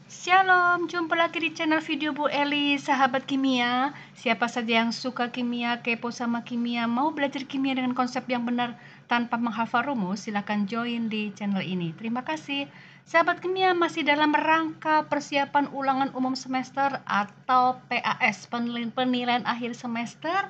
Shalom, jumpa lagi di channel video Bu Eli, sahabat kimia. Siapa saja yang suka kimia, kepo sama kimia, mau belajar kimia dengan konsep yang benar tanpa menghafal rumus, silahkan join di channel ini. Terima kasih. Sahabat kimia masih dalam rangka persiapan ulangan umum semester atau PAS, penilaian akhir semester.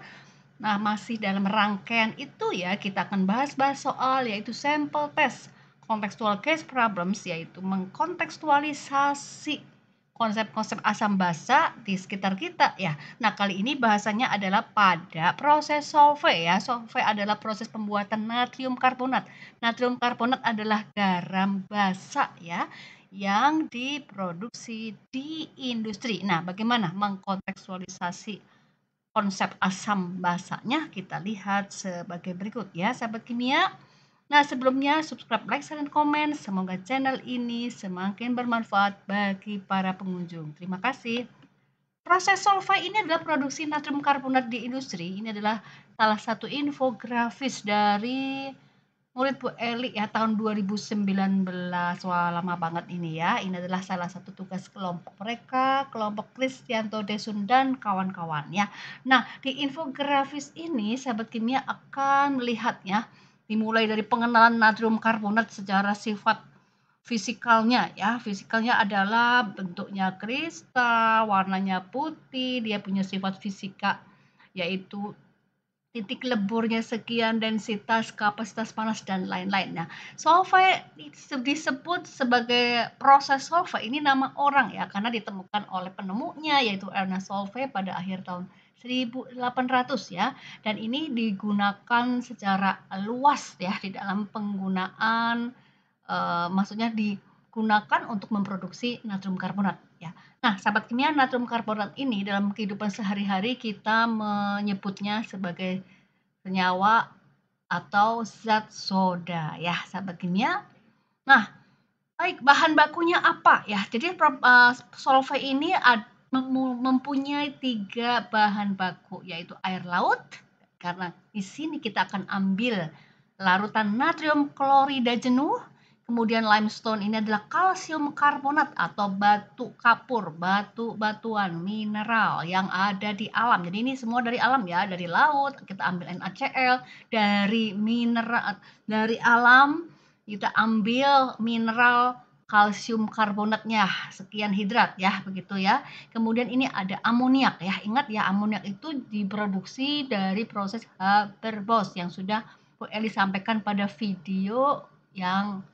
Nah, masih dalam rangkaian itu ya, kita akan bahas-bahas soal yaitu sampel test contextual case problems, yaitu mengkontekstualisasi konsep-konsep asam basa di sekitar kita ya. Nah, kali ini bahasanya adalah pada proses solve ya. Solve adalah proses pembuatan natrium karbonat. Natrium karbonat adalah garam basa ya yang diproduksi di industri. Nah, bagaimana mengkontekstualisasi konsep asam basanya? Kita lihat sebagai berikut ya, sahabat kimia. Nah, sebelumnya subscribe, like, share, dan komen. Semoga channel ini semakin bermanfaat bagi para pengunjung. Terima kasih. Proses solve ini adalah produksi natrium karbonat di industri. Ini adalah salah satu infografis dari murid Bu Eli ya, tahun 2019. Wah, lama banget ini ya. Ini adalah salah satu tugas kelompok mereka, kelompok Kristianto Desun dan kawan-kawan ya. Nah, di infografis ini sahabat kimia akan melihatnya dimulai dari pengenalan natrium karbonat secara sifat fisikalnya ya. Fisikalnya adalah bentuknya kristal, warnanya putih, dia punya sifat fisika yaitu titik leburnya sekian, densitas, kapasitas panas, dan lain-lain. Nah, solve disebut sebagai proses solve ini nama orang ya, karena ditemukan oleh penemunya yaitu Ernest Solvay pada akhir tahun 1800 ya, dan ini digunakan secara luas ya di dalam penggunaan maksudnya digunakan untuk memproduksi natrium karbonat ya. Nah, sahabat kimia, natrium karbonat ini dalam kehidupan sehari-hari kita menyebutnya sebagai senyawa atau zat soda ya, sahabat kimia. Nah, baik, bahan bakunya apa ya? Jadi solve ini mempunyai 3 bahan baku, yaitu air laut, karena di sini kita akan ambil larutan natrium klorida jenuh. Kemudian limestone ini adalah kalsium karbonat atau batu kapur, batu-batuan mineral yang ada di alam. Jadi ini semua dari alam ya, dari laut kita ambil NaCl, dari mineral, dari alam kita ambil mineral kalsium karbonatnya sekian hidrat ya, begitu ya. Kemudian ini ada amoniak ya. Ingat ya, amoniak itu diproduksi dari proses Haber-Bosch yang sudah Bu Eli sampaikan pada video yang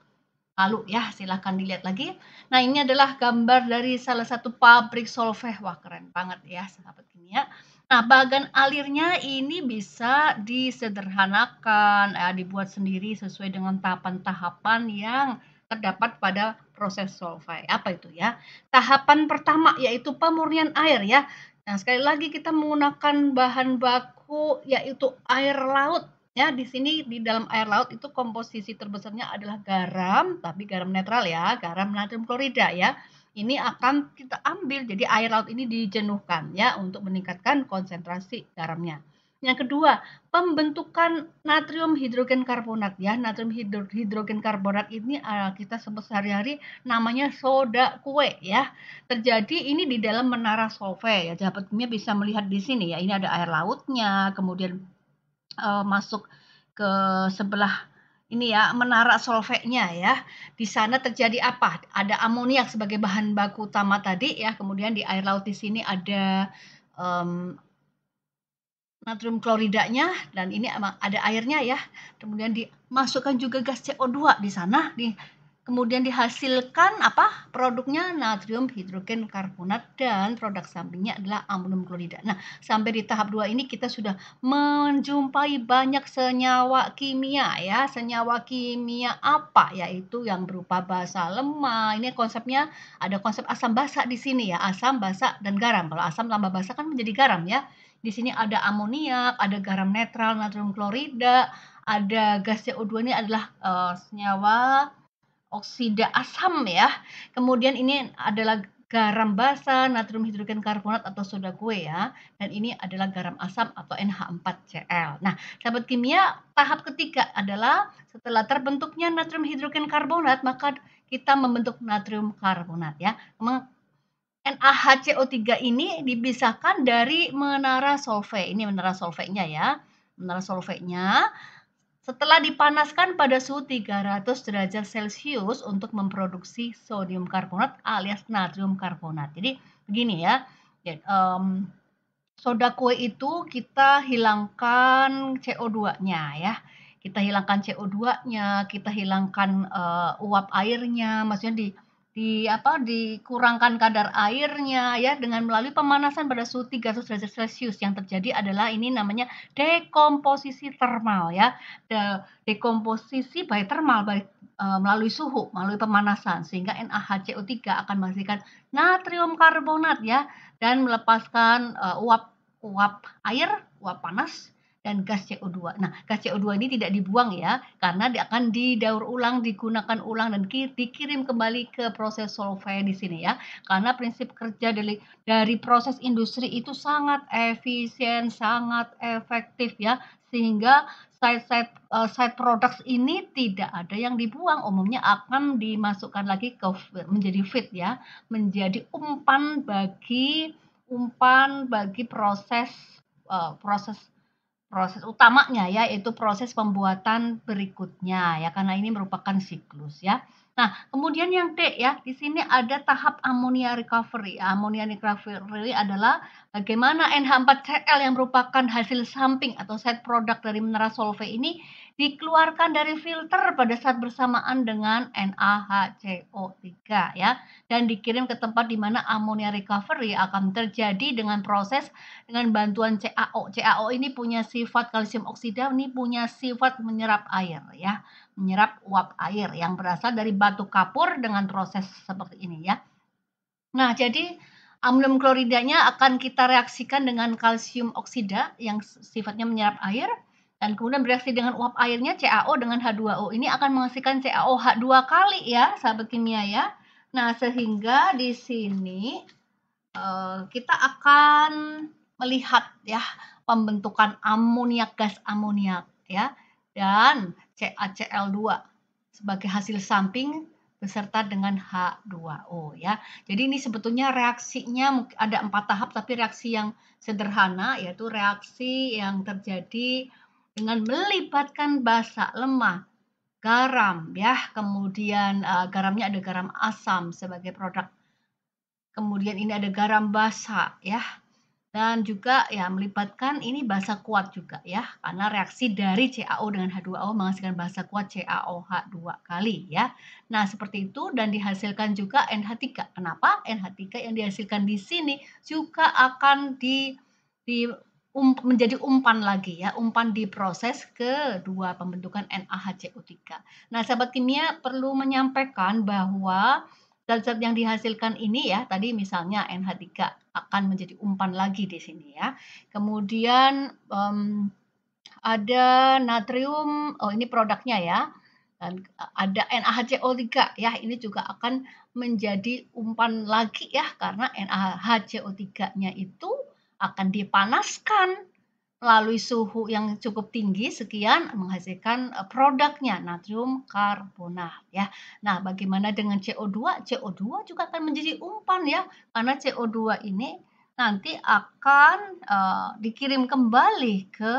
lalu ya, silahkan dilihat lagi. Nah, ini adalah gambar dari salah satu pabrik solvay. Wah, keren banget ya, sahabat kimia. Nah, bagan alirnya ini bisa disederhanakan, dibuat sendiri sesuai dengan tahapan-tahapan yang terdapat pada proses solvay. Apa itu ya? Tahapan pertama yaitu pemurnian air ya. Nah, sekali lagi kita menggunakan bahan baku yaitu air laut. Ya, di sini di dalam air laut itu komposisi terbesarnya adalah garam, tapi garam netral ya, garam natrium klorida ya. Ini akan kita ambil, jadi air laut ini dijenuhkan ya untuk meningkatkan konsentrasi garamnya. Yang kedua, pembentukan natrium hidrogen karbonat ya. Natrium hidrogen karbonat ini kita sebut sehari-hari namanya soda kue ya. Terjadi ini di dalam menara solvay ya. Sahabat kimia bisa melihat di sini ya. Ini ada air lautnya, kemudian masuk ke sebelah ini ya, menara solvaynya ya. Di sana terjadi apa? Ada amoniak sebagai bahan baku utama tadi ya, kemudian di air laut di sini ada natrium kloridanya dan ini ada airnya ya. Kemudian dimasukkan juga gas CO2 di sana, kemudian dihasilkan apa? Produknya natrium hidrogen karbonat dan produk sampingnya adalah amonium klorida. Nah, sampai di tahap 2 ini kita sudah menjumpai banyak senyawa kimia ya. Senyawa kimia apa? Yaitu yang berupa basa lemah. Ini konsepnya ada konsep asam basa di sini ya, asam, basa, dan garam. Kalau asam tambah basa kan menjadi garam ya. Di sini ada amoniak, ada garam netral, natrium klorida, ada gas CO2 ini adalah senyawa oksida asam ya. Kemudian ini adalah garam basa, natrium hidrogen karbonat atau soda kue ya. Dan ini adalah garam asam atau NH4Cl. Nah, sahabat kimia, tahap ketiga adalah setelah terbentuknya natrium hidrogen karbonat, maka kita membentuk natrium karbonat ya. Memang NaHCO3 ini dipisahkan dari menara Solvay. Ini menara Solvay-nya ya. Menara Solvay-nya setelah dipanaskan pada suhu 300 derajat Celcius untuk memproduksi sodium karbonat alias natrium karbonat. Jadi begini ya. Soda kue itu kita hilangkan CO2-nya ya. Kita hilangkan CO2-nya, kita hilangkan uap airnya, maksudnya dikurangkan kadar airnya ya dengan melalui pemanasan pada suhu 300 derajat Celcius. Yang terjadi adalah ini namanya dekomposisi termal ya. Dekomposisi by termal melalui suhu, melalui pemanasan sehingga NaHCO3 akan menghasilkan natrium karbonat ya dan melepaskan uap air, uap panas dan gas CO2. Nah, gas CO2 ini tidak dibuang ya, karena dia akan didaur ulang, digunakan ulang dan dikirim kembali ke proses Solvay di sini ya. Karena prinsip kerja dari proses industri itu sangat efisien, sangat efektif ya, sehingga side products ini tidak ada yang dibuang, umumnya akan dimasukkan lagi ke menjadi feed ya, menjadi umpan bagi proses utamanya ya, yaitu proses pembuatan berikutnya ya, karena ini merupakan siklus ya. Nah, kemudian yang D ya, di sini ada tahap ammonia recovery. Ammonia recovery adalah bagaimana NH4Cl yang merupakan hasil samping atau side product dari menara Solvay ini dikeluarkan dari filter pada saat bersamaan dengan NaHCO3 ya, dan dikirim ke tempat di mana ammonia recovery akan terjadi dengan bantuan CaO. CaO ini punya sifat kalsium oksida, ini punya sifat menyerap air ya, menyerap uap air yang berasal dari batu kapur dengan proses seperti ini ya. Nah, jadi amonium kloridanya akan kita reaksikan dengan kalsium oksida yang sifatnya menyerap air dan kemudian bereaksi dengan uap airnya CaO dengan H2O. Ini akan menghasilkan CaOH 2 kali ya, sahabat kimia ya. Nah, sehingga di sini kita akan melihat ya pembentukan amoniak, gas amoniak ya, dan CaCl2 sebagai hasil samping beserta dengan H2O ya. Jadi ini sebetulnya reaksinya ada 4 tahap, tapi reaksi yang sederhana yaitu reaksi yang terjadi dengan melibatkan basa, lemah, garam ya, kemudian garamnya ada garam asam sebagai produk. Kemudian ini ada garam basa ya. Dan juga ya melibatkan ini basa kuat juga ya, karena reaksi dari CaO dengan H2O menghasilkan basa kuat CaOH 2 kali ya. Nah, seperti itu dan dihasilkan juga NH3. Kenapa? NH3 yang dihasilkan di sini juga akan menjadi umpan lagi ya, umpan di proses kedua pembentukan NaHCO3. Nah, sahabat kimia perlu menyampaikan bahwa zat-zat yang dihasilkan ini ya, tadi misalnya NH3 akan menjadi umpan lagi di sini ya. Kemudian ada natrium, ini produknya ya. Dan ada NaHCO3 ya, ini juga akan menjadi umpan lagi ya, karena NaHCO3-nya itu akan dipanaskan melalui suhu yang cukup tinggi sekian menghasilkan produknya natrium karbonat ya. Nah, bagaimana dengan CO2? CO2 juga akan menjadi umpan ya, karena CO2 ini nanti akan dikirim kembali ke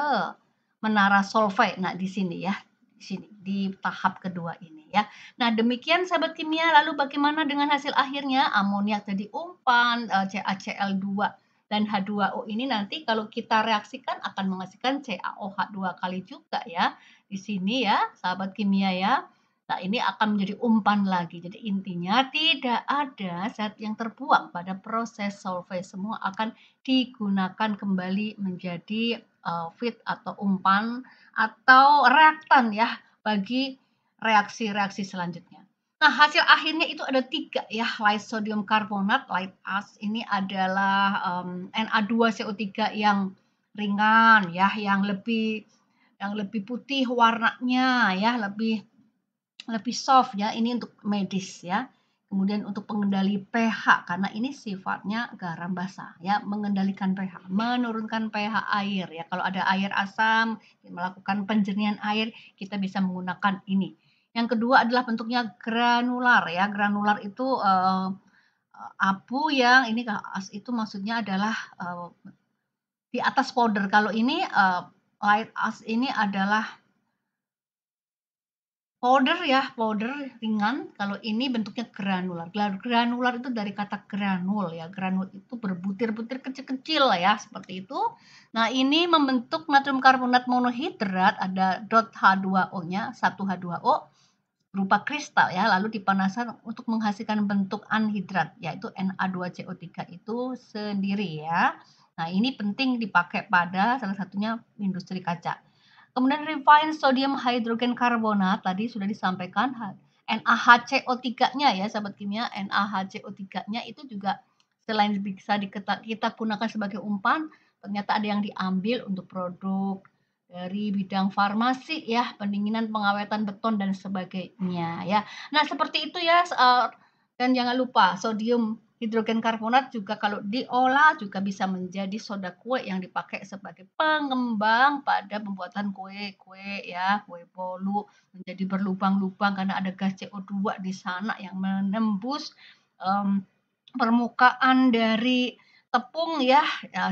menara Solvay. Nah, di sini ya, di sini di tahap kedua ini ya. Nah, demikian sahabat kimia. Lalu bagaimana dengan hasil akhirnya? Amoniak jadi umpan, CaCl2 dan H2O ini nanti kalau kita reaksikan akan menghasilkan CaOH 2 kali juga ya. Di sini ya, sahabat kimia ya. Nah, ini akan menjadi umpan lagi. Jadi intinya tidak ada zat yang terbuang pada proses Solvay. Semua akan digunakan kembali menjadi feed atau umpan atau reaktan ya bagi reaksi-reaksi selanjutnya. Nah, hasil akhirnya itu ada 3 ya, light sodium carbonate, light ash ini adalah Na2CO3 yang ringan ya, yang lebih putih warnanya ya, lebih soft ya, ini untuk medis ya. Kemudian untuk pengendali pH, karena ini sifatnya garam basa ya, mengendalikan pH, menurunkan pH air ya. Kalau ada air asam, melakukan penjernihan air, kita bisa menggunakan ini. Yang kedua adalah bentuknya granular ya. Granular itu abu yang ini itu maksudnya adalah di atas powder. Kalau ini light ash ini adalah powder ya, powder ringan. Kalau ini bentuknya granular. Granular itu dari kata granul ya. Granul itu berbutir-butir kecil-kecil lah ya, seperti itu. Nah, ini membentuk natrium karbonat monohidrat, ada dot H2O-nya, 1H2O berupa kristal ya, lalu dipanaskan untuk menghasilkan bentuk anhidrat, yaitu Na2CO3 itu sendiri ya. Nah, ini penting dipakai pada salah satunya industri kaca. Kemudian refined sodium hydrogen carbonate tadi sudah disampaikan, NaHCO3-nya ya sahabat kimia, NaHCO3-nya itu juga selain bisa kita gunakan sebagai umpan, ternyata ada yang diambil untuk produk dari bidang farmasi ya, pendinginan, pengawetan beton dan sebagainya ya. Nah, seperti itu ya, dan jangan lupa sodium hidrogen karbonat juga kalau diolah juga bisa menjadi soda kue yang dipakai sebagai pengembang pada pembuatan kue-kue ya, kue bolu menjadi berlubang-lubang karena ada gas CO2 di sana yang menembus permukaan dari tepung ya,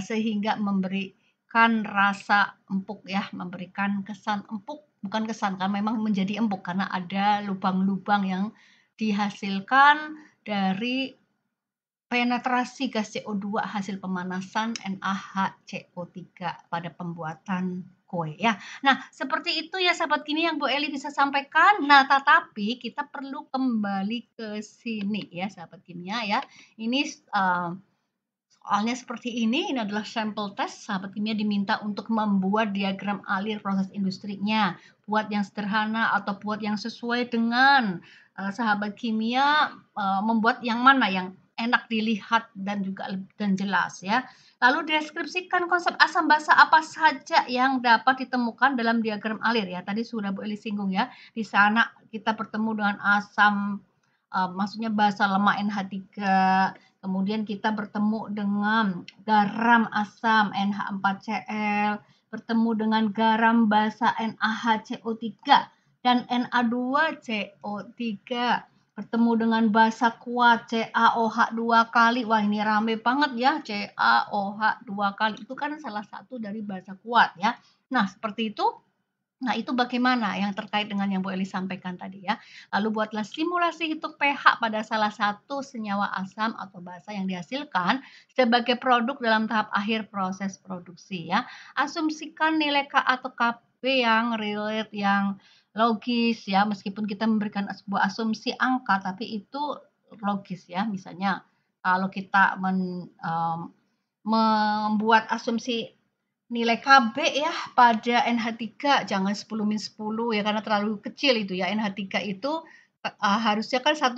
sehingga memberikan rasa empuk ya, memberikan kesan empuk, bukan kesan kan memang menjadi empuk karena ada lubang-lubang yang dihasilkan dari penetrasi gas CO2 hasil pemanasan NaHCO3 pada pembuatan kue ya. Nah, seperti itu ya sahabat kimia yang Bu Eli bisa sampaikan. Nah, tetapi kita perlu kembali ke sini ya sahabat kimia ya. Ini soalnya seperti ini adalah sampel test. Sahabat kimia diminta untuk membuat diagram alir proses industrinya. Buat yang sederhana atau buat yang sesuai dengan sahabat kimia membuat yang mana yang enak dilihat dan juga dan jelas ya. Lalu deskripsikan konsep asam basa apa saja yang dapat ditemukan dalam diagram alir ya. Tadi sudah Bu Eli singgung ya. Di sana kita bertemu dengan asam maksudnya basa lemak NH3. Kemudian kita bertemu dengan garam asam NH4Cl, bertemu dengan garam basa NaHCO3 dan Na2CO3. Bertemu dengan basa kuat CaOH 2 kali. Wah, ini rame banget ya, CaOH 2 kali. Itu kan salah satu dari basa kuat ya. Nah, seperti itu. Nah, itu bagaimana yang terkait dengan yang Bu Eli sampaikan tadi ya. Lalu buatlah simulasi hitung pH pada salah satu senyawa asam atau basa yang dihasilkan sebagai produk dalam tahap akhir proses produksi ya. Asumsikan nilai Ka atau Kp yang relate, yang logis ya, meskipun kita memberikan sebuah asumsi angka tapi itu logis ya. Misalnya kalau kita membuat asumsi nilai Kb ya pada NH3 jangan 10-10 ya karena terlalu kecil itu ya. NH3 itu harusnya kan 1,8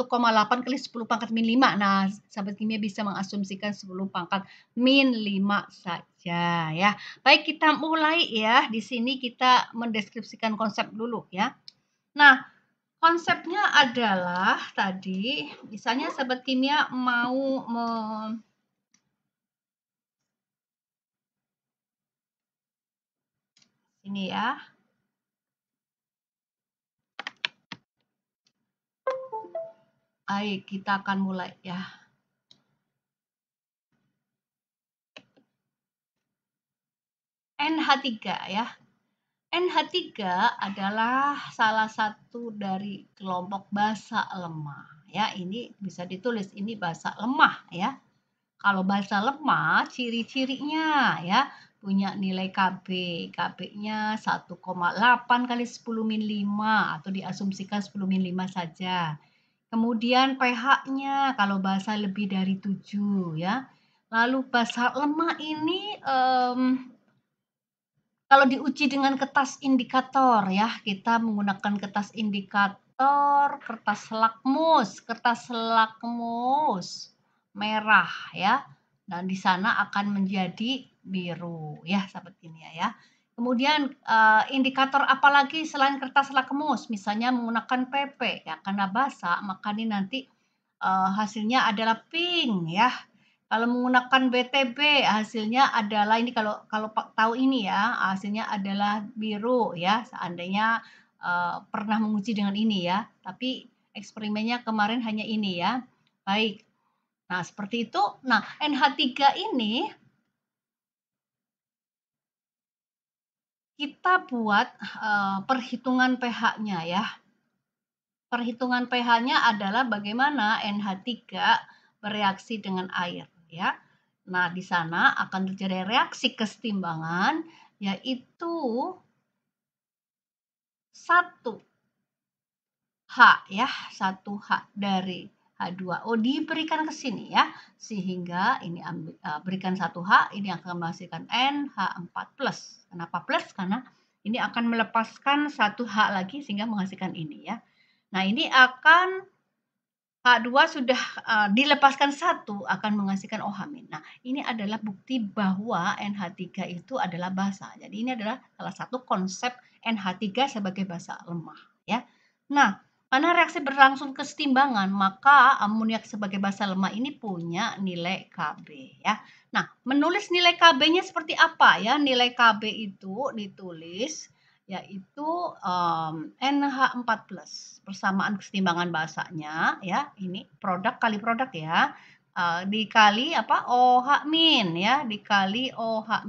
kali 10 pangkat min 5. Nah, sahabat kimia bisa mengasumsikan 10 pangkat min 5 saja ya. Baik, kita mulai ya. Di sini kita mendeskripsikan konsep dulu ya. Nah, konsepnya adalah tadi misalnya sahabat kimia mau ini ya. Baik, kita akan mulai ya. NH3 ya. NH3 adalah salah satu dari kelompok basa lemah ya. Ini bisa ditulis ini basa lemah ya. Kalau basa lemah ciri-cirinya ya punya nilai Kb. Kb-nya 1,8 kali 10 min 5 atau diasumsikan 10 min 5 saja. Kemudian pH-nya kalau basa lebih dari 7 ya. Lalu basa lemah ini kalau diuji dengan kertas indikator ya, kita menggunakan kertas indikator, kertas lakmus merah ya. Dan di sana akan menjadi biru ya, sahabat kimia ya. Kemudian indikator apalagi selain kertas lakmus, misalnya menggunakan PP ya, karena basah maka ini nanti hasilnya adalah pink ya. Kalau menggunakan BTB hasilnya adalah ini kalau tahu ini ya, hasilnya adalah biru ya. Seandainya pernah menguji dengan ini ya, tapi eksperimennya kemarin hanya ini ya. Baik. Nah, seperti itu. Nah, NH3 ini kita buat, perhitungan pH-nya ya. Perhitungan pH-nya adalah bagaimana NH3 bereaksi dengan air ya. Nah, di sana akan terjadi reaksi kesetimbangan yaitu 1H ya, 1H dari H2O diberikan ke sini ya, sehingga ini berikan 1H, ini akan menghasilkan NH4+. Kenapa plus? Karena ini akan melepaskan 1H lagi sehingga menghasilkan ini ya. Nah, ini akan H2 sudah dilepaskan 1 akan menghasilkan OH-. Nah, ini adalah bukti bahwa NH3 itu adalah basa. Jadi ini adalah salah satu konsep NH3 sebagai basa lemah ya. Nah, karena reaksi berlangsung kesetimbangan, maka amoniak sebagai basa lemah ini punya nilai Kb ya. Nah, menulis nilai Kb-nya seperti apa ya? Nilai Kb itu ditulis yaitu NH4+, persamaan kesetimbangan basanya ya, ini produk kali produk ya, dikali apa, OH- ya, dikali OH-.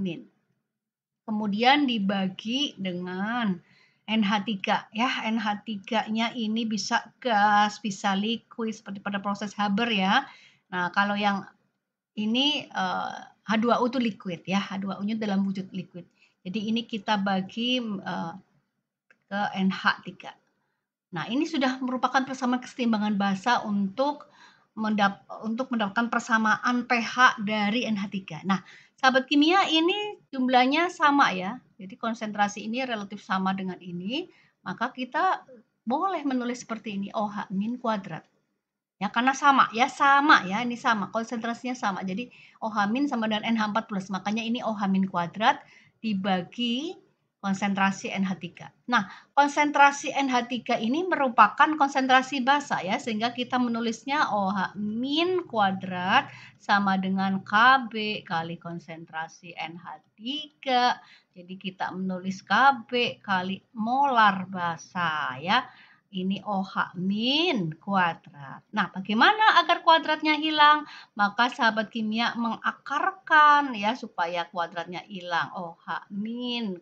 Kemudian dibagi dengan NH3 ya, NH3-nya ini bisa gas, bisa liquid seperti pada proses Haber ya. Nah, kalau yang ini H2O itu liquid ya, H2O-nya dalam wujud liquid. Jadi ini kita bagi ke NH3. Nah, ini sudah merupakan persamaan kesetimbangan basa untuk mendapatkan persamaan pH dari NH3. Nah, sahabat kimia ini jumlahnya sama ya. Jadi konsentrasi ini relatif sama dengan ini, maka kita boleh menulis seperti ini, OH- kuadrat. Ya, karena sama ya, ini sama, konsentrasinya sama. Jadi OH- sama dengan NH4+, makanya ini OH- kuadrat dibagi konsentrasi NH3. Nah, konsentrasi NH3 ini merupakan konsentrasi basa ya, sehingga kita menulisnya OH- kuadrat sama dengan Kb kali konsentrasi NH3. Jadi kita menulis Kb kali molar basa ya. Ini OH- kuadrat. Nah, bagaimana agar kuadratnya hilang? Maka sahabat kimia mengakarkan ya supaya kuadratnya hilang. OH-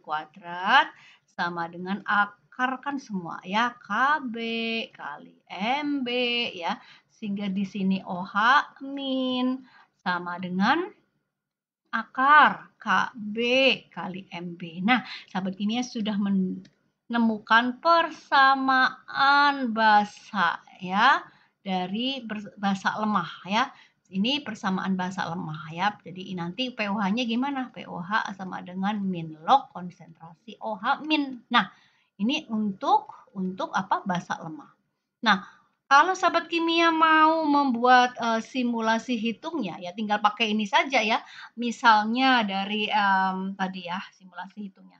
kuadrat sama dengan akarkan semua ya, Kb kali Mb ya. Sehingga di sini OH- sama dengan akar Kb kali Mb. Nah, sahabat kimia sudah menemukan persamaan basa ya dari basa lemah ya. Ini persamaan basa lemah ya. Jadi nanti pOH-nya gimana? pOH sama dengan min log konsentrasi OH-. Nah, ini untuk apa? Basa lemah. Nah, kalau sahabat kimia mau membuat simulasi hitungnya ya tinggal pakai ini saja ya. Misalnya dari tadi ya simulasi hitungnya.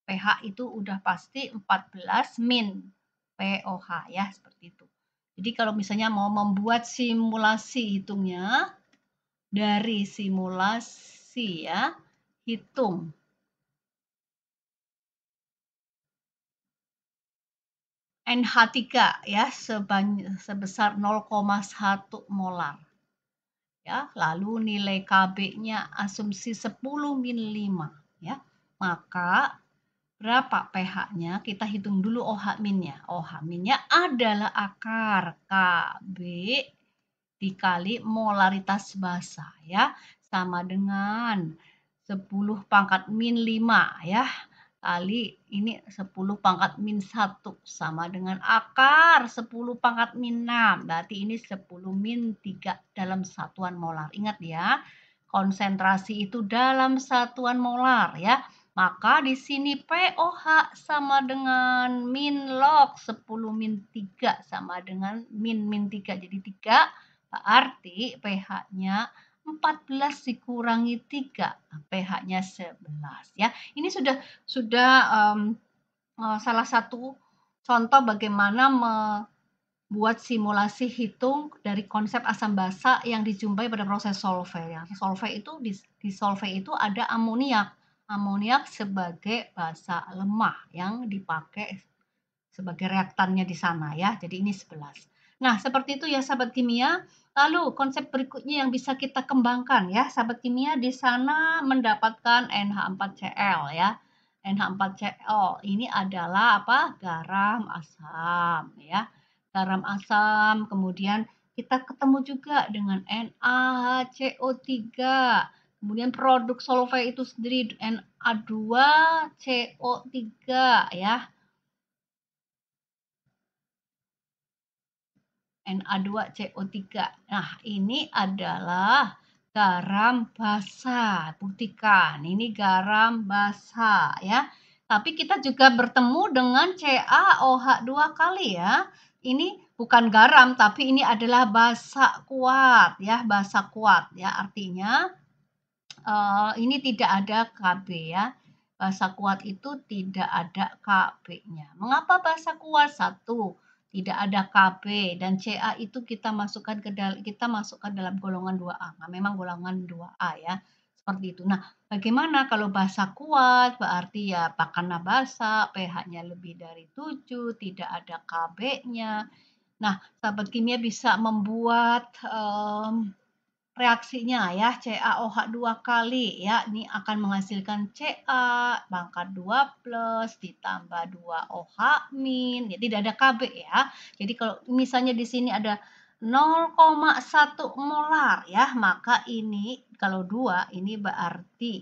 pH itu udah pasti 14 min pOH ya, seperti itu. Jadi kalau misalnya mau membuat simulasi hitungnya dari simulasi ya, hitung NH3 ya sebesar 0,1 molar. Ya, lalu nilai Kb-nya asumsi 10 min 5 ya. Maka berapa pH-nya? Kita hitung dulu OH-nya. OH-nya adalah akar Kb dikali molaritas basa ya. Sama dengan 10 pangkat min 5 ya. Kali ini 10 pangkat min 1 sama dengan akar 10 pangkat min 6. Berarti ini 10 min 3 dalam satuan molar. Ingat ya, konsentrasi itu dalam satuan molar ya. Maka di sini pOH sama dengan min log 10 min 3 sama dengan min 3. Jadi 3 berarti pH-nya 14 dikurangi 3, pH-nya 11 ya. Ini sudah salah satu contoh bagaimana membuat simulasi hitung dari konsep asam basa yang dijumpai pada proses solvay ya. Solvay itu di solvay itu ada amoniak. Amoniak sebagai basa lemah yang dipakai sebagai reaktannya di sana ya. Jadi ini 11. Nah, seperti itu ya sahabat kimia. Lalu konsep berikutnya yang bisa kita kembangkan ya, sahabat kimia di sana mendapatkan NH4Cl ya. NH4Cl ini adalah apa? Garam asam ya. Garam asam, kemudian kita ketemu juga dengan NaHCO3. Kemudian produk solvay itu sendiri Na2CO3 ya. Na2CO3. Nah, ini adalah garam basa. Buktikan, ini garam basa ya. Tapi kita juga bertemu dengan CaOH2 kali ya. Ini bukan garam, tapi ini adalah basa kuat ya, basa kuat ya. Artinya ini tidak ada Kb ya. Basa kuat itu tidak ada Kb-nya. Mengapa basa kuat? Satu, tidak ada Kb dan Ca itu kita masukkan dalam golongan 2A. Nah, memang golongan 2A ya. Seperti itu. Nah, bagaimana kalau basa kuat? Berarti ya karena basa, pH-nya lebih dari 7, tidak ada Kb-nya. Nah, sahabat kimia bisa membuat reaksinya ya, CaOH2 kali ya, ini akan menghasilkan Ca pangkat 2 plus ditambah 2OH min, ya tidak ada Kb ya. Jadi kalau misalnya di sini ada 0,1 molar ya, maka ini kalau 2 ini berarti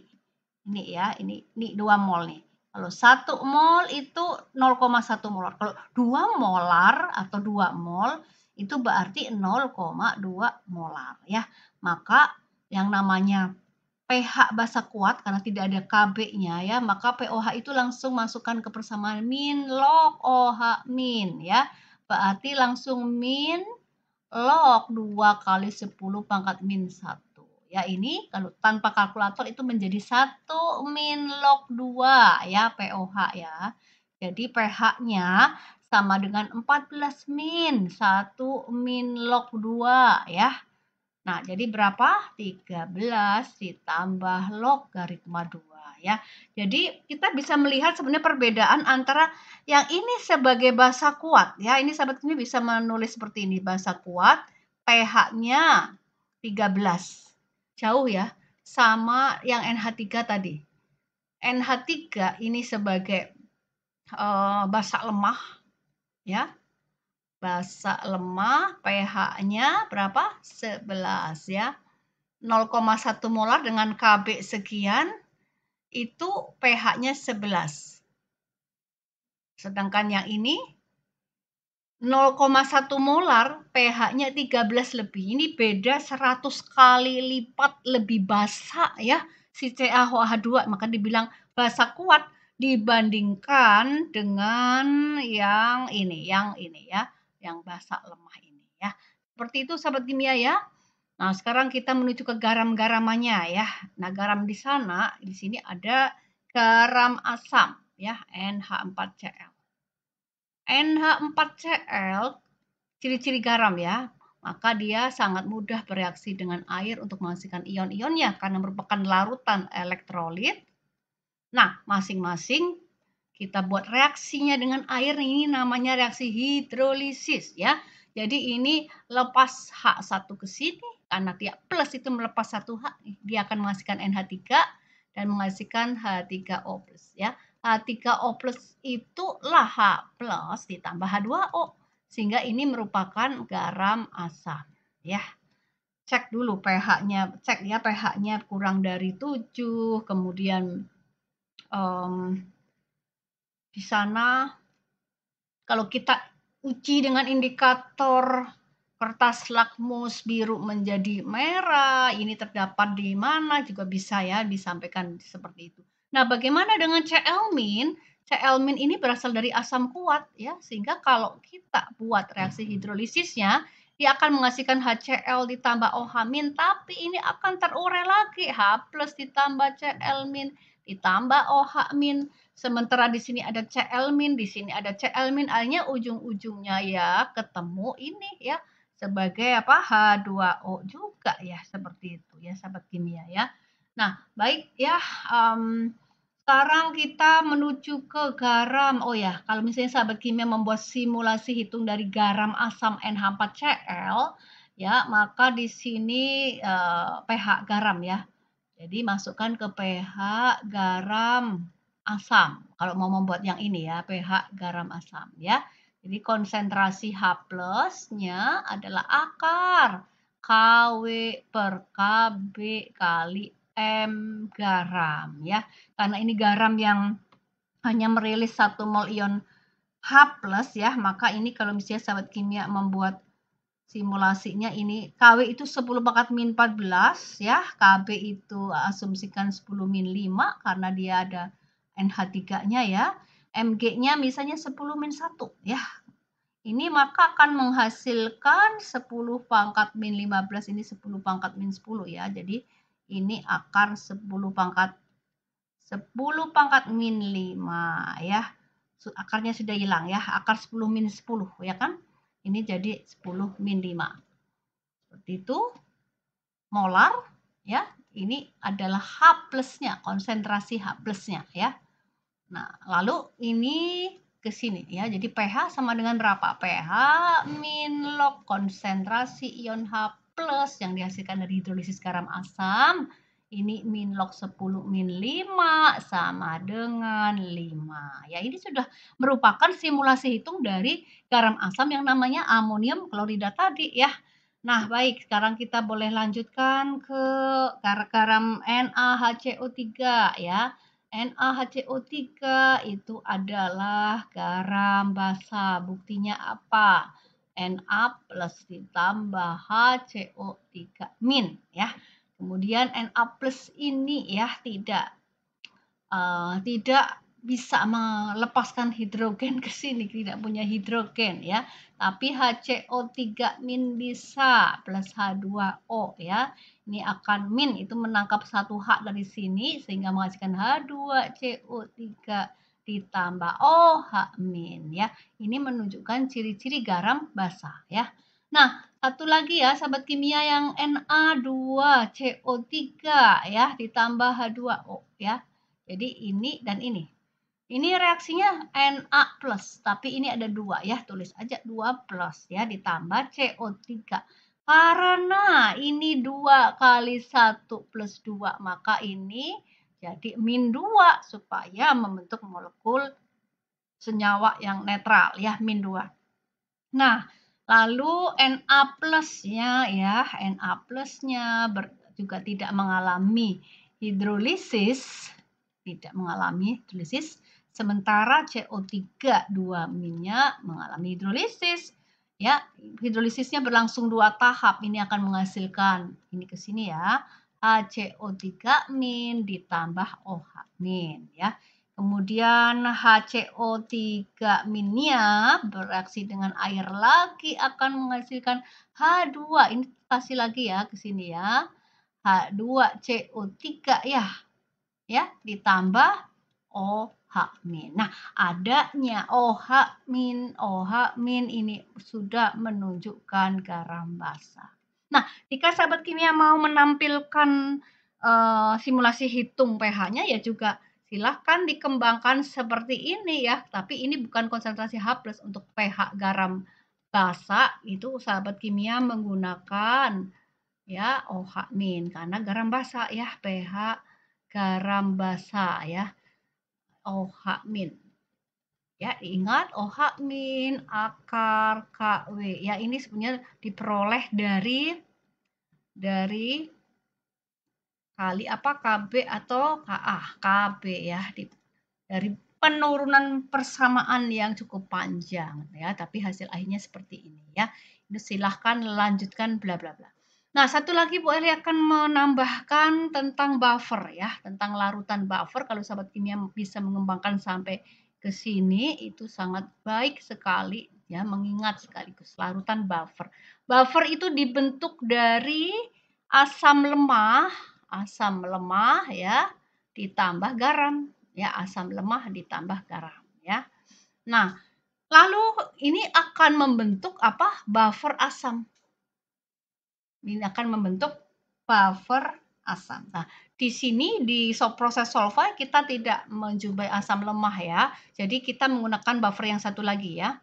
ini ya, ini 2 mol nih. Kalau 1 mol itu 0,1 molar. Kalau 2 molar atau 2 mol itu berarti 0,2 molar ya. Maka yang namanya pH basa kuat karena tidak ada Kb-nya ya, maka pOH itu langsung masukkan ke persamaan min log OH min ya. Berarti langsung min log 2 kali 10 pangkat min 1. Ya ini kalau tanpa kalkulator itu menjadi 1 min log 2 ya pOH ya. Jadi pH-nya sama dengan 14 min 1 min log 2 ya. Nah, jadi berapa? 13 ditambah logaritma 2 ya. Jadi kita bisa melihat sebenarnya perbedaan antara yang ini sebagai basa kuat ya. Ini sahabat ini bisa menulis seperti ini, basa kuat, pH-nya 13. Jauh ya, sama yang NH3 tadi. NH3 ini sebagai basa lemah ya. Basa lemah, pH-nya berapa? 11 ya. 0,1 molar dengan Kb sekian, itu pH-nya 11. Sedangkan yang ini 0,1 molar, pH-nya 13 lebih. Ini beda 100 kali lipat lebih basa ya si CaOH2. Maka dibilang basa kuat dibandingkan dengan yang ini ya, yang basa lemah ini ya. Seperti itu sahabat kimia ya. Nah, sekarang kita menuju ke garam-garamannya ya. Nah, garam di sana, di sini ada garam asam ya, NH4Cl. NH4Cl ciri-ciri garam ya. Maka dia sangat mudah bereaksi dengan air untuk menghasilkan ion-ionnya karena merupakan larutan elektrolit. Nah, masing-masing kita buat reaksinya dengan air, ini namanya reaksi hidrolisis ya. Jadi ini lepas H1 ke sini, karena dia plus itu melepas 1H, dia akan menghasilkan NH3 dan menghasilkan H3O+. Ya. H3O+ itulah H plus ditambah H2O, sehingga ini merupakan garam asam. Ya. Cek dulu pH-nya, cek ya pH-nya kurang dari 7, kemudian di sana kalau kita uji dengan indikator kertas lakmus biru menjadi merah, ini terdapat di mana juga bisa ya disampaikan seperti itu. Nah, bagaimana dengan Cl-min? Cl-min ini berasal dari asam kuat ya, sehingga kalau kita buat reaksi hidrolisisnya, dia akan menghasilkan HCl ditambah OH-min, tapi ini akan terurai lagi H+ ditambah Cl-min ditambah OH-min. Sementara di sini ada Cl-min, di sini ada Cl-min, akhirnya ujung-ujungnya ya ketemu ini ya sebagai apa? H2O juga ya, seperti itu ya sahabat kimia ya. Nah, baik ya, sekarang kita menuju ke garam. Oh ya, kalau misalnya sahabat kimia membuat simulasi hitung dari garam, asam, NH4Cl, ya, maka di sini pH garam ya. Jadi masukkan ke pH garam asam. Kalau mau membuat yang ini ya, pH garam asam ya. Jadi konsentrasi H plusnya adalah akar KW per KB kali M garam ya. Karena ini garam yang hanya merilis 1 mol ion H plus ya, maka ini kalau misalnya sahabat kimia membuat simulasinya ini KW itu 10 pangkat min 14 ya, KB itu asumsikan 10 min 5 karena dia ada NH3-nya ya. Mg-nya misalnya 10 min 1 ya. Ini maka akan menghasilkan 10 pangkat min 15 ini 10 pangkat min 10 ya. Jadi ini akar 10 pangkat min 5 ya. Akarnya sudah hilang ya, akar 10 min 10 ya kan. Ini jadi 10 min 5. Seperti itu, molar ya. Ini adalah H plusnya, konsentrasi H plusnya ya. Nah, lalu ini ke sini ya. Jadi pH sama dengan berapa? pH min log konsentrasi ion H plus yang dihasilkan dari hidrolisis garam asam. Ini min log 10 min 5 sama dengan 5. Ya, ini sudah merupakan simulasi hitung dari garam asam yang namanya amonium klorida tadi ya. Nah, baik, sekarang kita boleh lanjutkan ke garam NaHCO3 ya. NaHCO3 itu adalah garam basa. Buktinya apa? Na plus ditambah HCO3 min ya. Kemudian Na plus ini ya tidak bisa melepaskan hidrogen ke sini, tidak punya hidrogen ya. Tapi HCO3 min bisa plus H2O ya. Ini akan min itu menangkap satu H dari sini sehingga menghasilkan H2CO3 ditambah OH min ya. Ini menunjukkan ciri-ciri garam basa ya. Nah, satu lagi ya sahabat kimia yang Na2CO3 ya ditambah H2O ya. Jadi ini dan ini. Ini reaksinya Na plus, tapi ini ada 2 ya, tulis aja 2 plus ya, ditambah CO3. Karena ini 2 kali 1 plus 2, maka ini jadi min 2 supaya membentuk molekul senyawa yang netral ya, min 2. Nah, lalu Na plusnya ya, Na plusnya juga tidak mengalami hidrolisis, sementara CO3 2 minnya mengalami hidrolisis. Ya, hidrolisisnya berlangsung 2 tahap. Ini akan menghasilkan ini ke sini ya. HCO3 min ditambah OH min ya. Kemudian HCO3 minnya bereaksi dengan air lagi akan menghasilkan H2. Ini kasih lagi ya ke sini ya. H2CO3 ya. Ya, ditambah OH min. Nah, adanya OH min ini sudah menunjukkan garam basa. Nah, jika sahabat kimia mau menampilkan simulasi hitung pH-nya ya juga silahkan dikembangkan seperti ini ya. Tapi ini bukan konsentrasi H plus untuk pH garam basa, itu sahabat kimia menggunakan ya OH min karena garam basa ya, pH garam basa ya, OH min. Ya, ingat OH min akar KW. Ya, ini sebenarnya diperoleh dari kali apa KB atau KA, KB ya, dari penurunan persamaan yang cukup panjang ya, tapi hasil akhirnya seperti ini ya. Itu silahkan lanjutkan bla bla bla. Nah, satu lagi Bu Eli akan menambahkan tentang buffer ya, tentang larutan buffer. Kalau sahabat kimia bisa mengembangkan sampai ke sini itu sangat baik sekali ya, mengingat sekaligus larutan buffer. Buffer itu dibentuk dari asam lemah ya ditambah garam ya, asam lemah ditambah garam ya. Nah, lalu ini akan membentuk apa? Buffer asam. Ini akan membentuk buffer asam. Nah, di sini di proses solvay kita tidak menjumpai asam lemah ya. Jadi kita menggunakan buffer yang satu lagi ya.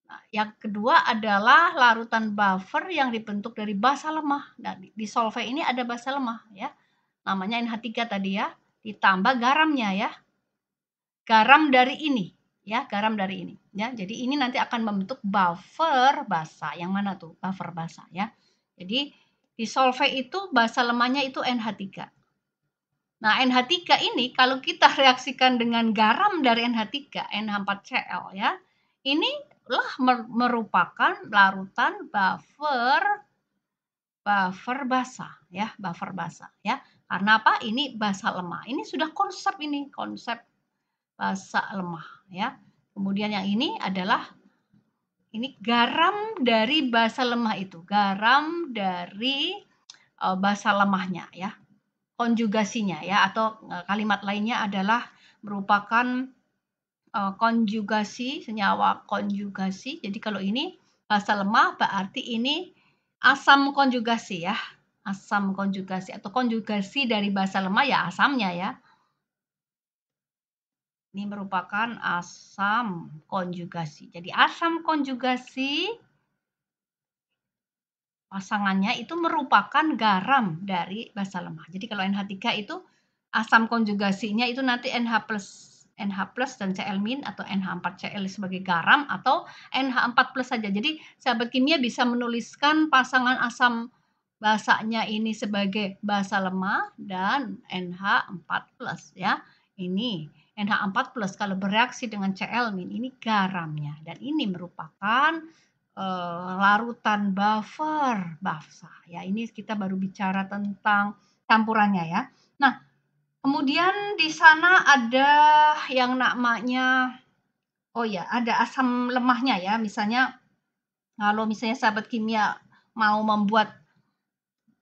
Nah, yang kedua adalah larutan buffer yang dibentuk dari basa lemah. Nah, di solvay ini ada basa lemah ya. Namanya NH3 tadi ya. Ditambah garamnya ya. Garam dari ini ya, garam dari ini ya. Jadi ini nanti akan membentuk buffer basa. Yang mana tuh? Buffer basa ya. Jadi di solvay itu basa lemahnya itu NH3. Nah, NH3 ini kalau kita reaksikan dengan garam dari NH3, NH4Cl ya. Inilah merupakan larutan buffer basa ya, buffer basa ya. Karena apa? Ini basa lemah. Ini sudah konsep basa lemah ya. Kemudian yang ini adalah garam dari basa lemah itu, garam dari basa lemahnya ya. Konjugasinya ya, atau kalimat lainnya adalah merupakan konjugasi, senyawa konjugasi. Jadi kalau ini basa lemah berarti ini asam konjugasi ya, asam konjugasi atau konjugasi dari basa lemah ya asamnya ya. Ini merupakan asam konjugasi. Jadi asam konjugasi pasangannya itu merupakan garam dari basa lemah. Jadi kalau NH3 itu asam konjugasinya itu nanti NH plus dan Cl- atau NH4Cl sebagai garam atau NH4 plus saja. Jadi sahabat kimia bisa menuliskan pasangan asam basanya ini sebagai basa lemah dan NH4 plus ya. Ini NH4 plus kalau bereaksi dengan Cl- ini garamnya dan ini merupakan larutan buffer basa ya. Ini kita baru bicara tentang campurannya ya. Nah, kemudian di sana ada yang namanya ada asam lemahnya ya. Misalnya kalau misalnya sahabat kimia mau membuat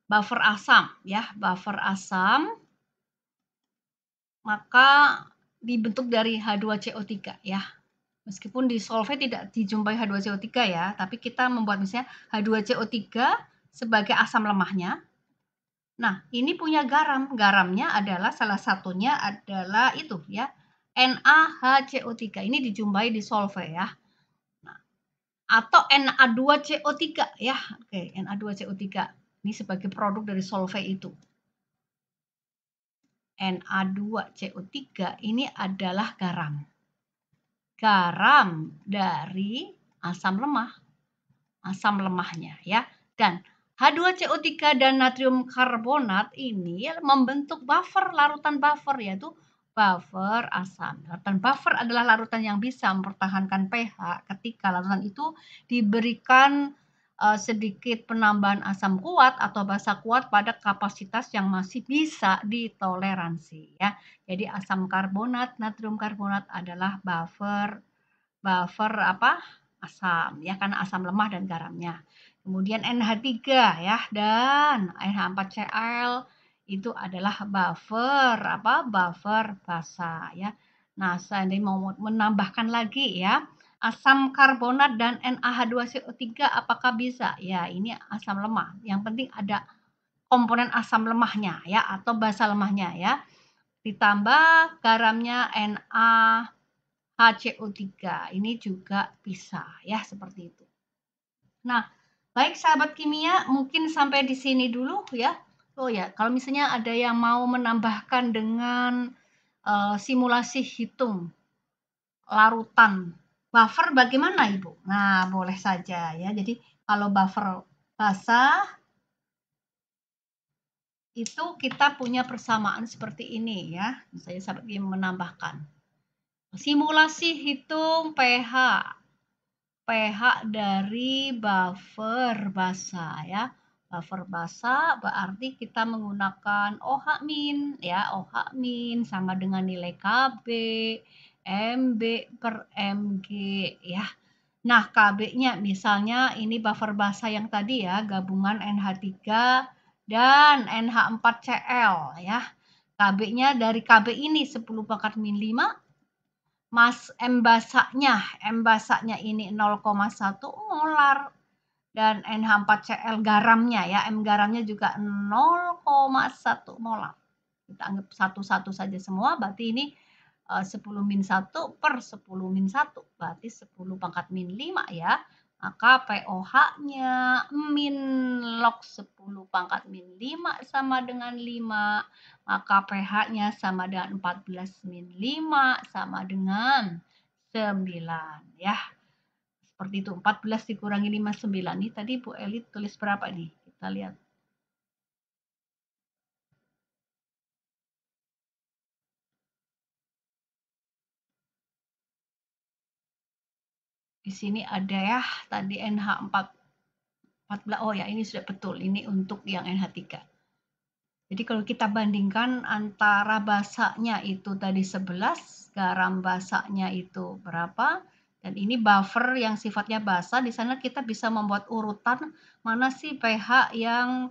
buffer asam ya, buffer asam maka dibentuk dari H2CO3 ya. Meskipun di solvay tidak dijumpai H2CO3 ya, tapi kita membuat misalnya H2CO3 sebagai asam lemahnya. Nah, ini punya garam. Garamnya adalah salah satunya adalah itu ya, NaHCO3. Ini dijumpai di solvay ya. Nah, atau Na2CO3 ya. Oke, Na2CO3. Ini sebagai produk dari solvay itu. Na2CO3 ini adalah garam. Garam dari asam lemahnya ya. Dan H2CO3 dan natrium karbonat ini membentuk larutan buffer yaitu buffer asam. Larutan buffer adalah larutan yang bisa mempertahankan pH ketika larutan itu diberikan sedikit penambahan asam kuat atau basa kuat pada kapasitas yang masih bisa ditoleransi ya. Jadi asam karbonat, natrium karbonat adalah buffer asam ya, karena asam lemah dan garamnya. Kemudian NH3 ya dan NH4Cl itu adalah buffer basa ya. Nah, saya ini mau menambahkan lagi ya. Asam karbonat dan NaH2CO3 apakah bisa? Ya, ini asam lemah. Yang penting ada komponen asam lemahnya ya atau basa lemahnya ya. Ditambah garamnya NaHCO3. Ini juga bisa ya seperti itu. Nah, baik sahabat kimia, mungkin sampai di sini dulu ya. Oh ya, kalau misalnya ada yang mau menambahkan dengan simulasi hitung larutan buffer bagaimana Ibu? Nah, boleh saja ya. Jadi kalau buffer basah itu kita punya persamaan seperti ini ya. Saya sahabat kimia menambahkan. Simulasi hitung pH dari buffer basa ya. Buffer basa berarti kita menggunakan OH- ya. OH- sama dengan nilai Kb, Mb per Mg ya. Nah, Kb-nya misalnya ini buffer basa yang tadi ya, gabungan NH3 dan NH4Cl ya. Kb-nya dari Kb ini 10⁻⁵ M basanya ini 0,1 molar. Dan NH4Cl garamnya ya, M garamnya juga 0,1 molar. Kita anggap satu-satu saja semua, berarti ini 10 min 1 per 10 min 1, berarti 10 pangkat min 5 ya. Maka POH-nya min log 10 pangkat min 5 sama dengan 5. Maka pH-nya sama dengan 14 min 5 sama dengan 9 ya. Seperti itu, 14 dikurangi 5, 9. Ini tadi Bu Eli tulis berapa nih? Kita lihat. Di sini ada ya, tadi NH4 14. Oh ya, ini sudah betul. Ini untuk yang NH3. Jadi kalau kita bandingkan antara basanya itu tadi 11, garam basanya itu berapa, dan ini buffer yang sifatnya basa, di sana kita bisa membuat urutan mana sih pH yang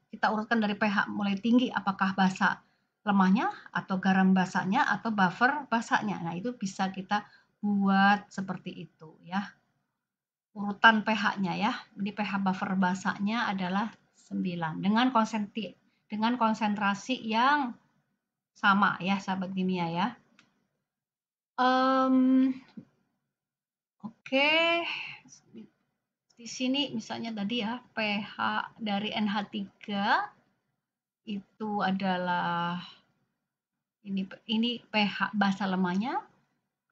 kita urutkan dari pH mulai tinggi, apakah basa lemahnya atau garam basanya atau buffer basanya. Nah, itu bisa kita buat seperti itu ya. Urutan pH-nya ya. Jadi pH buffer basanya adalah 9 dengan konsentrasi yang sama ya, sahabat kimia ya. Oke. Di sini misalnya tadi ya, pH dari NH3 itu adalah ini pH basa lemahnya,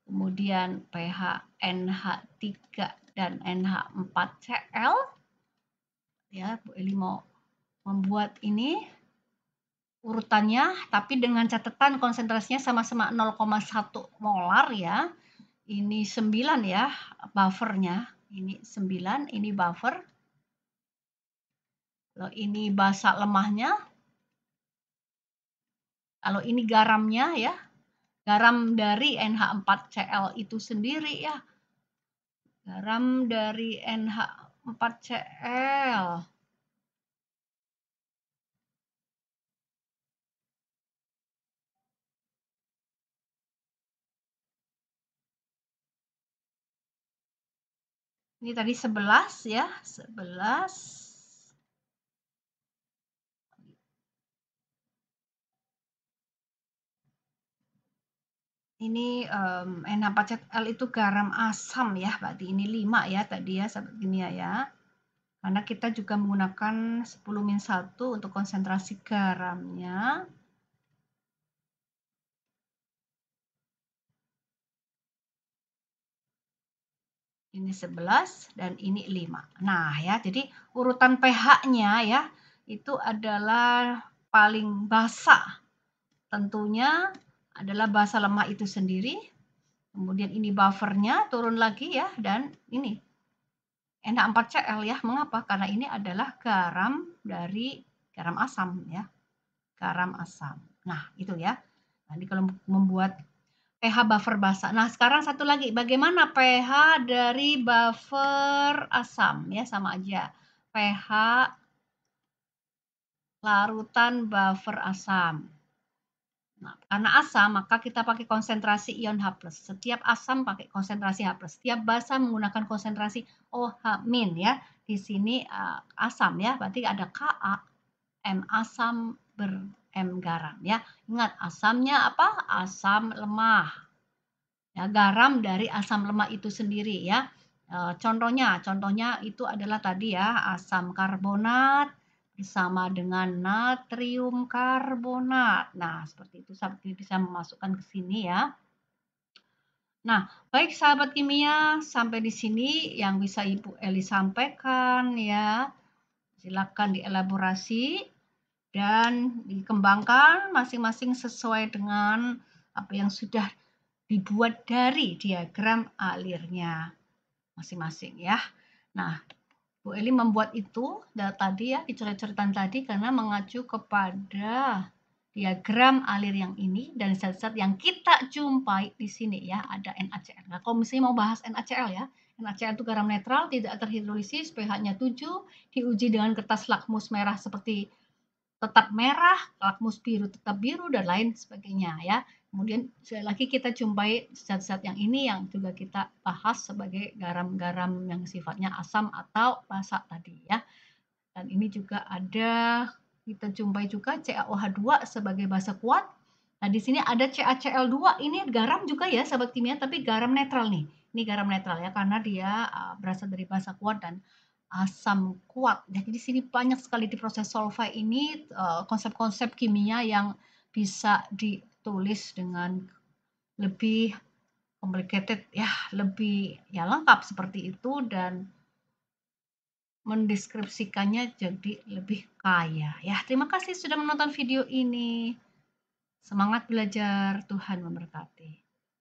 kemudian pH NH3 dan NH4Cl ya. Bu Eli mau membuat ini urutannya, tapi dengan catatan konsentrasinya sama-sama 0,1 molar ya. Ini 9 ya buffernya. Ini 9, ini buffer. Kalau ini basa lemahnya. Kalau ini garamnya ya. Garam dari NH4Cl itu sendiri ya. Garam dari NH4Cl. Ini tadi 11 ya, 11. Ini NH4Cl itu garam asam ya, berarti ini 5 ya tadi ya sahabat kimia ya. Karena kita juga menggunakan 10 min 1 untuk konsentrasi garamnya. Ini 11 dan ini 5. Nah ya, jadi urutan pH-nya ya, itu adalah paling basa. Tentunya adalah basa lemah itu sendiri. Kemudian ini buffernya turun lagi ya, dan ini NH4Cl ya. Mengapa? Karena ini adalah garam dari garam asam ya. Garam asam. Nah, itu ya. Nanti kalau membuat pH buffer basa. Nah, sekarang satu lagi. Bagaimana pH dari buffer asam? Ya, sama aja. pH larutan buffer asam. Nah, karena asam, maka kita pakai konsentrasi ion H+. Setiap asam pakai konsentrasi H+. Setiap basa menggunakan konsentrasi OH- ya. Di sini asam ya, berarti ada Ka, M asam ber-M garam ya. Ingat, asamnya apa? Asam lemah. Ya, garam dari asam lemah itu sendiri ya. Contohnya itu adalah tadi ya, asam karbonat bersama dengan natrium karbonat. Nah, seperti itu sahabat kimia bisa memasukkan ke sini ya. Nah, baik sahabat kimia, sampai di sini yang bisa Ibu Eli sampaikan ya. Silakan dielaborasi dan dikembangkan masing-masing sesuai dengan apa yang sudah dibuat dari diagram alirnya masing-masing ya. Nah, Bu Eli membuat itu tadi ya, dicoret-coretan tadi karena mengacu kepada diagram alir yang ini dan zat-zat yang kita jumpai di sini ya, ada NaCl. Nah, kalau misalnya mau bahas NaCl ya, NaCl itu garam netral, tidak terhidrolisis, pH-nya 7, diuji dengan kertas lakmus merah seperti tetap merah, lakmus biru tetap biru, dan lain sebagainya ya. Kemudian sekali lagi kita jumpai zat-zat yang ini yang juga kita bahas sebagai garam-garam yang sifatnya asam atau basa tadi ya. Dan ini juga ada kita jumpai juga CaOH2 sebagai basa kuat. Nah, di sini ada CaCl2, ini garam juga ya sahabat kimia, tapi garam netral nih. Ini garam netral ya karena dia berasal dari basa kuat dan asam kuat. Jadi di sini banyak sekali di proses solvay ini konsep-konsep kimia yang bisa ditulis dengan lebih complicated ya, lebih ya lengkap seperti itu dan mendeskripsikannya jadi lebih kaya ya. Terima kasih sudah menonton video ini. Semangat belajar, Tuhan memberkati.